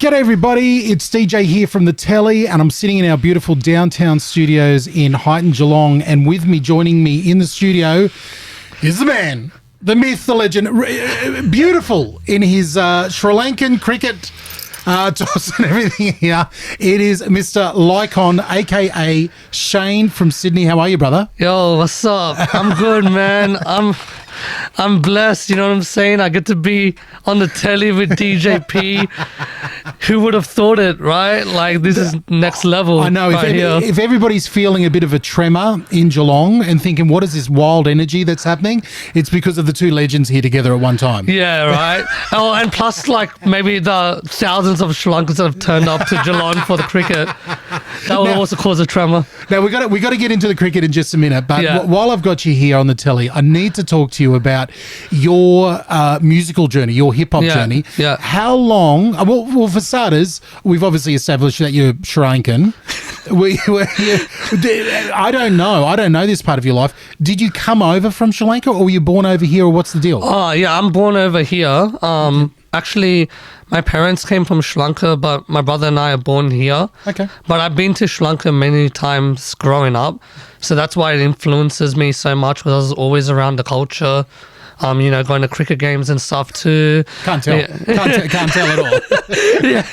G'day everybody, it's DJ here from the telly and I'm sitting in our beautiful downtown studios in Highton, Geelong, and with me, joining me in the studio is the man, the myth, the legend, beautiful in his Sri Lankan cricket toss and everything here. It is Mr. Lycon, aka Shane from Sydney. How are you, brother? Yo, what's up? I'm good, man. I'm blessed, you know what I'm saying? I get to be on the telly with DJ P. Who would have thought it, right? Like, this is next level. I know. Right If everybody's feeling a bit of a tremor in Geelong and thinking, what is this wild energy that's happening? It's because of the two legends here together at one time. Yeah, right. Oh, and plus, like, maybe the thousands of Sri Lankans that have turned up to Geelong for the cricket. That would also cause a tremor. Now, we got to get into the cricket in just a minute, but Yeah. while I've got you here on the telly, I need to talk to you about your musical journey, your hip-hop journey. Yeah. How long, well, for starters, we've obviously established that you're Sri Lankan. I don't know this part of your life. Did you come over from Sri Lanka or were you born over here, or what's the deal? Oh, yeah, I'm born over here. Actually, my parents came from Sri Lanka, but my brother and I are born here. Okay. But I've been to Sri Lanka many times growing up. So that's why it influences me so much, because I was always around the culture. Going to cricket games and stuff too. Can't tell. Yeah. Can't tell at all. Yeah.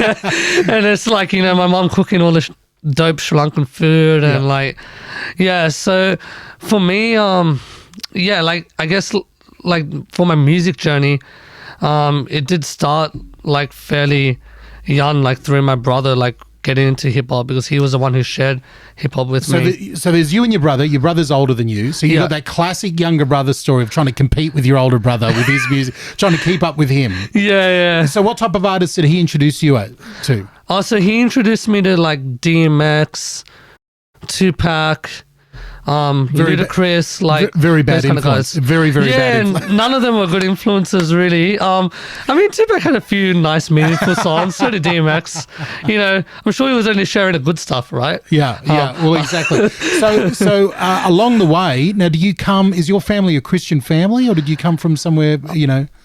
And it's like, my mom cooking all this dope Sri Lankan food and so for me, I guess for my music journey, it did start like fairly young, like through my brother, like getting into hip hop, because he was the one who shared hip hop with me. So there's you and your brother. Your brother's older than you. So you've got that classic younger brother story of trying to compete with your older brother with his music, trying to keep up with him. Yeah. So what type of artists did he introduce you to? Oh, so he introduced me to like DMX, Tupac, Ludacris, like very bad those kind of influence. guys. Very bad Yeah, influence. and none of them were good influences, really. Tupac had a few nice, meaningful songs. So did DMX. I'm sure he was only sharing the good stuff, right? Yeah. Well, exactly. So along the way, now, is your family a Christian family, or did you come from somewhere,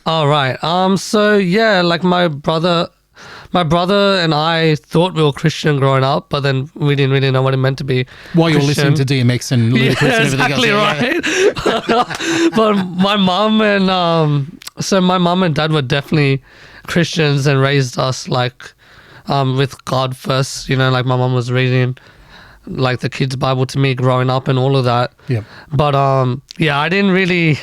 All right. Like my brother and I thought we were Christian growing up, but then we didn't really know what it meant to be while you're Christian. listening to DMX and Ludacris and everything else. Right. But my mom and dad were definitely Christians and raised us with God first. Like my mom was reading like the kids' Bible to me growing up and all of that. Yeah. But I didn't really.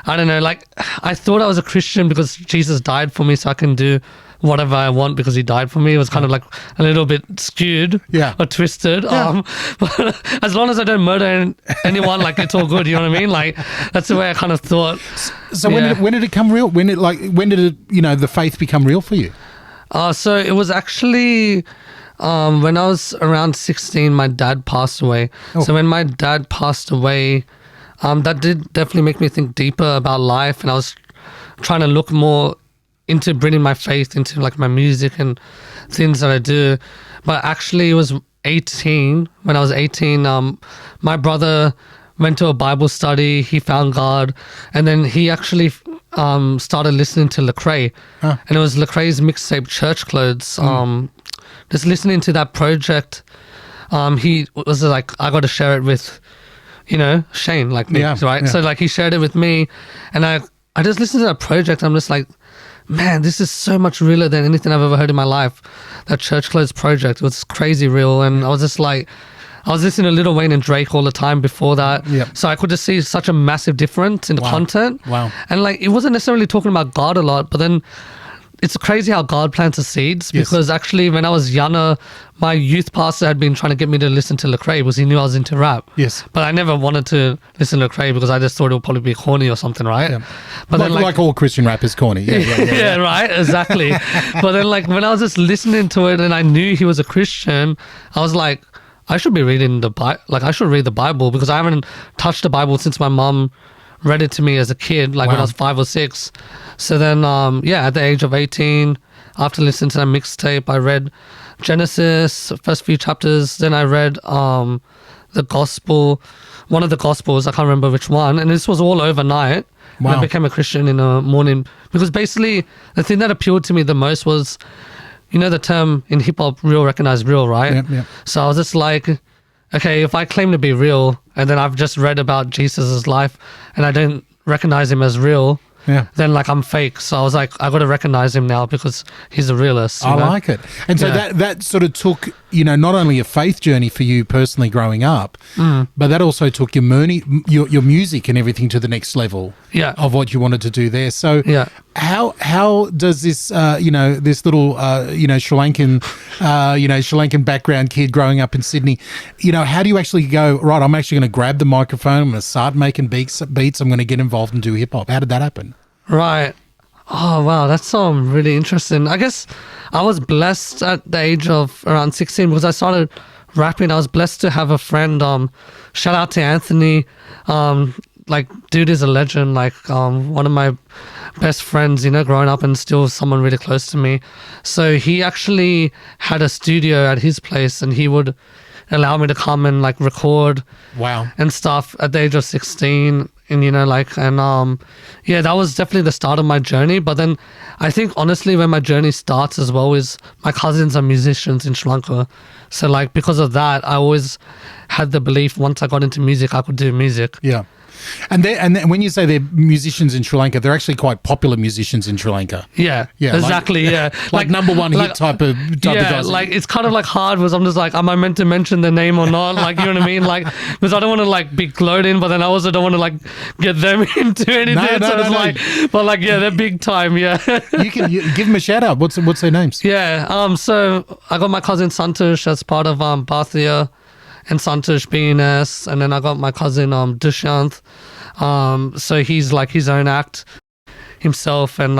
I don't know. Like, I thought I was a Christian because Jesus died for me, so I can do whatever I want because he died for me. It was kind of like a little bit skewed or twisted. Yeah. But as long as I don't murder anyone, like, it's all good. You know what I mean? Like, that's the way I kind of thought. So when did it come real? When did the faith become real for you? So it was actually when I was around 16, my dad passed away. Oh. So when my dad passed away, that did definitely make me think deeper about life, and I was trying to look more into bringing my faith into like my music and things that I do. But actually, it was 18. When I was 18, my brother went to a Bible study. He found God, and then he actually started listening to Lecrae, and it was Lecrae's mixtape Church Clothes. Just listening to that project, he was like, I got to share it with Shane, like me, right? Yeah. So like he shared it with me, and I just listened to that project. I'm just like, man, this is so much realer than anything I've ever heard in my life. That Church Clothes project was crazy real, and I was just like, I was listening to Lil Wayne and Drake all the time before that, so I could just see such a massive difference in the content. Wow. And like, it wasn't necessarily talking about God a lot, but then it's crazy how God plants the seeds, because actually when I was younger, my youth pastor had been trying to get me to listen to Lecrae because he knew I was into rap. Yes. But I never wanted to listen to Lecrae because I just thought it would probably be corny or something, right? Yeah. But like all Christian rappers, corny. Yeah, right, exactly. But then like when I was just listening to it and I knew he was a Christian, I was like, I should be reading the Bible. Like, I should read the Bible, because I haven't touched the Bible since my mom read it to me as a kid, like when I was 5 or 6. So then, at the age of 18, after listening to that mixtape, I read Genesis, first few chapters. Then I read the gospel, one of the gospels, I can't remember which one. And this was all overnight. Wow. I became a Christian in the morning, because basically the thing that appealed to me the most was you know the term in hip hop, real recognize real, right? Yep, yep. So I was just like, okay, if I claim to be real and then I've just read about Jesus's life and I don't recognize him as real, Yeah. then like I'm fake. So I was like, I got to recognize him now because he's a realist. you I know? like it. And so Yeah. that sort of took, not only a faith journey for you personally growing up, but that also took your music and everything to the next level Yeah. of what you wanted to do there. So Yeah. how does this, this little, Sri Lankan background kid growing up in Sydney, how do you actually go, right, I'm actually going to grab the microphone, I'm going to start making beats, I'm going to get involved and do hip hop. How did that happen? Right. Oh, wow. That's really interesting. I guess I was blessed at the age of around 16 because I started rapping. I was blessed to have a friend. Shout out to Anthony. Dude is a legend. One of my best friends, growing up and still someone really close to me. So he actually had a studio at his place and he would allow me to come and record Wow. and stuff at the age of 16. And that was definitely the start of my journey. But then I think honestly where my journey starts as well is my cousins are musicians in Sri Lanka. So because of that, I always had the belief once I got into music, I could do music. Yeah. And when you say they're musicians in Sri Lanka, they're actually quite popular musicians in Sri Lanka. Yeah, Yeah, exactly. Yeah, Like number one hit type of yeah, guys. it's kind of hard because I'm just am I meant to mention the name or not? You know what I mean? Because I don't want to be gloating, but then I also don't want to get them into anything. No. They're big time. Yeah. you give them a shout out. What's their names? Yeah. So I got my cousin Santosh as part of Bhatia and Santosh BNS, and then I got my cousin Dushyant. So he's his own act himself, and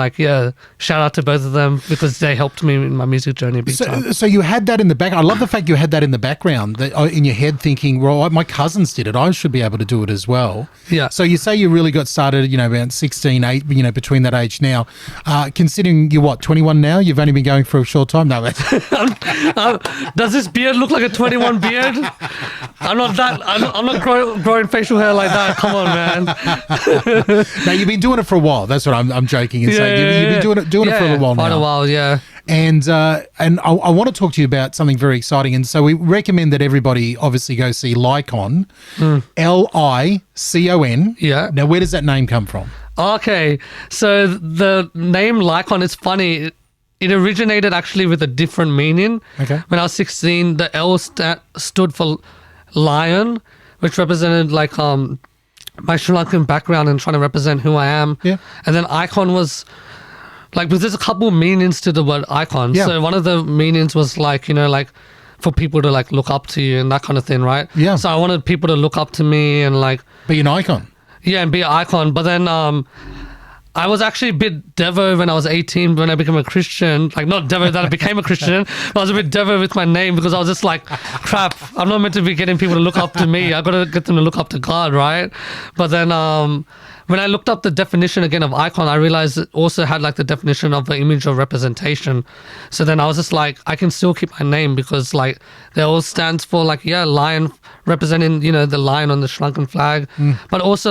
shout out to both of them because they helped me in my music journey big time. So you had that in the back. I love the fact you had that in the background, in your head, thinking, well, my cousins did it, I should be able to do it as well. Yeah. So you say you really got started, around 16, 8, between that age now. Considering you're 21 now? You've only been going for a short time now. Does this beard look like a 21 beard? I'm not growing facial hair like that. Come on, man. Now you've been doing it for a while. That's what I'm joking and saying. You've been doing it for a little while now. Quite a while, yeah. And I want to talk to you about something very exciting. And so we recommend that everybody obviously go see Lycon, Lycon. Yeah. Now, where does that name come from? Okay, so the name Lycon is funny. It originated actually with a different meaning. Okay. When I was 16, the L stood for lion, which represented my Sri Lankan background and trying to represent who I am. Yeah. And then icon was because there's a couple meanings to the word icon. Yeah. So one of the meanings was for people to look up to you and that kind of thing, right? Yeah. So I wanted people to look up to me and Be an icon. yeah, and be an icon. But then I was actually a bit devo when I was 18 when I became a Christian. Not devo that I became a Christian, but I was a bit devo with my name because I was just crap, I'm not meant to be getting people to look up to me. I got to get them to look up to God, right? But then when I looked up the definition again of icon, I realized it also had the definition of the image of representation. So then I was just I can still keep my name because they all stands for lion, representing, the lion on the Sri Lankan flag, but also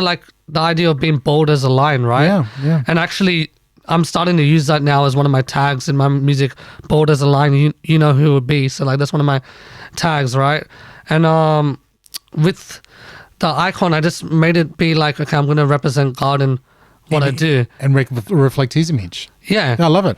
the idea of being bold as a lion, right? Yeah, yeah. And actually, I'm starting to use that now as one of my tags in my music. Bold as a lion, you know who it would be. So that's one of my tags, right? And with the icon, I just made it be okay, I'm going to represent God in what I do. And reflect his image. Yeah. I love it.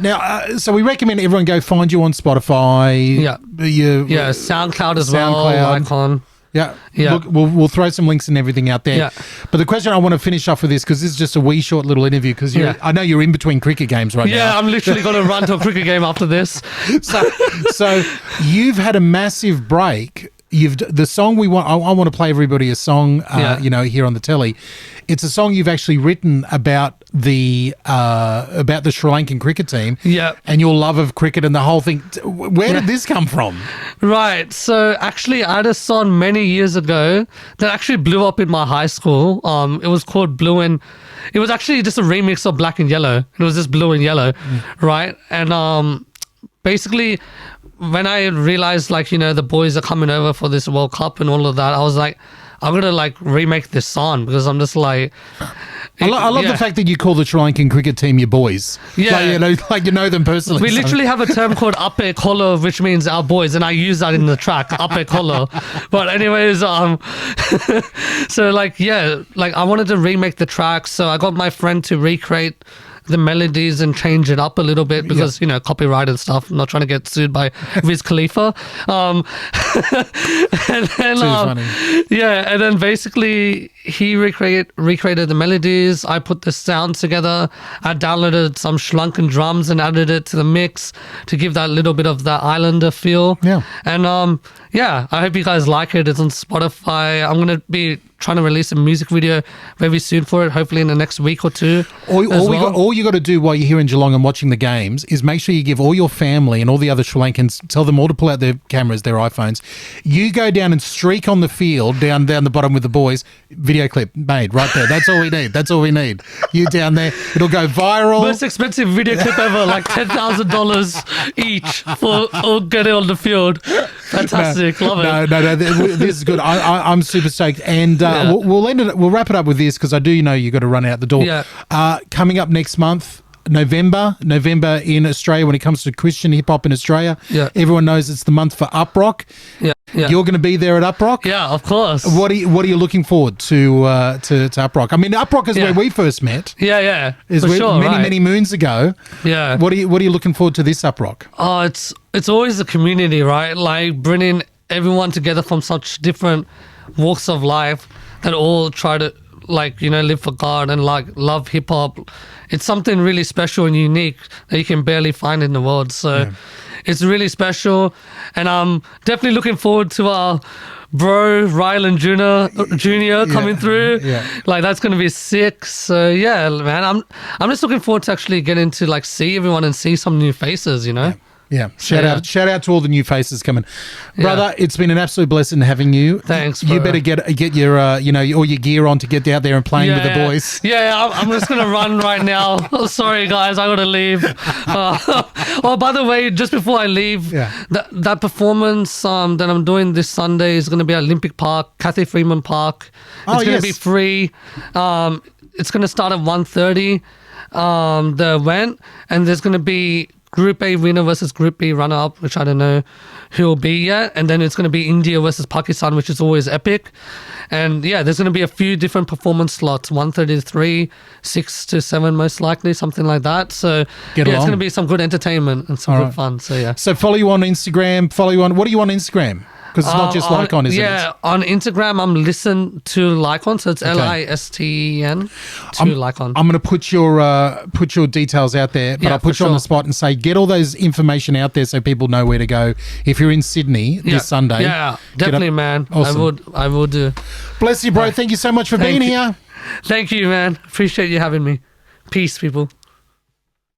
Now, so we recommend everyone go find you on Spotify. Yeah. Yeah, SoundCloud as well, icon. Yeah. Yeah. Look, we'll throw some links and everything out there. Yeah. But the question I want to finish off with this, because this is just a wee short little interview, because I know you're in between cricket games right now. Yeah, I'm literally going to run to a cricket game after this. So you've had a massive break. The song we want. I want to play everybody a song. Here on the telly. It's a song you've actually written about the Sri Lankan cricket team. Yeah. And your love of cricket and the whole thing. Where did this come from? Right. So actually, I had a song many years ago that actually blew up in my high school. It was called Blue and. It was actually just a remix of Black and Yellow. It was just Blue and Yellow, right? And basically, when I realized the boys are coming over for this World Cup and all of that, I was I'm gonna like remake this song because I'm just like. I love the fact that you call the Sri Lankan cricket team your boys. Yeah. Like you know them personally. We literally have a term called Ape Kolo, which means our boys, and I use that in the track, Ape Kolo. But anyways, so like, yeah, like I wanted to remake the track, so I got my friend to recreate the melodies and change it up a little bit because you know, copyright and stuff. I'm not trying to get sued by Wiz Khalifa. And then and then basically he recreated the melodies. I put the sound together. I downloaded some Sri Lankan drums and added it to the mix to give that little bit of that islander feel. And I hope you guys like it. It's on Spotify. I'm gonna be trying to release a music video very soon for it, hopefully in the next week or two. All you got to do while you're here in Geelong and watching the games is make sure you give all your family and all the other Sri Lankans, tell them all to pull out their cameras, their iPhones. You go down and streak on the field, down the bottom with the boys. Video clip made right there. That's all we need. That's all we need. You down there, it'll go viral. Most expensive video clip ever, like $10,000 each for all getting on the field. Fantastic, love it. No, this is good. I'm super stoked, and we'll wrap it up with this because I do know you got to run out the door. Coming up next month, November in Australia, when it comes to Christian hip hop in Australia, everyone knows it's the month for Uprock. You're going to be there at Uprock. Yeah, of course. What are you looking forward to Uprock? I mean, Uprock is where we first met. Many moons ago. Yeah. What are you looking forward to this Uprock? Oh, it's always the community, right? Like bringing everyone together from such different walks of life that all try to live for God and like love hip hop. It's something really special and unique that you can barely find in the world. So it's really special, and I'm definitely looking forward to our bro Rylan Jr. coming through. Like that's gonna be sick. So yeah, man, I'm just looking forward to actually getting to like see everyone and see some new faces, you know. Shout out to all the new faces coming, brother. It's been an absolute blessing having you. Thanks, bro. You better get your all your gear on to get out there and playing with the boys. I'm just gonna run right now. Oh, sorry guys, I gotta leave. By the way, just before I leave, that performance that I'm doing this Sunday is gonna be at Olympic Park, Cathy Freeman Park. It's gonna be free. It's gonna start at 1:30. The event, and there's gonna be Group A winner versus Group B runner-up, which I don't know who will be yet. And then it's going to be India versus Pakistan, which is always epic. And there's going to be a few different performance slots, 1:30 to 3, 6 to 7 most likely, something like that. So it's going to be some good entertainment and some good fun. So So follow you on Instagram, what are you on Instagram? Because it's not just Lycon, is it? Yeah, on Instagram, I'm Listen to Lycon, so it's LISTEN to Lycon. I'm going to put your details out there, but I'll put you on the spot and say, get all those information out there so people know where to go. If you're in Sydney this Sunday. Yeah, definitely, man. Awesome. I will do. Bless you, bro. Thank you so much for being here. Thank you, man. Appreciate you having me. Peace, people.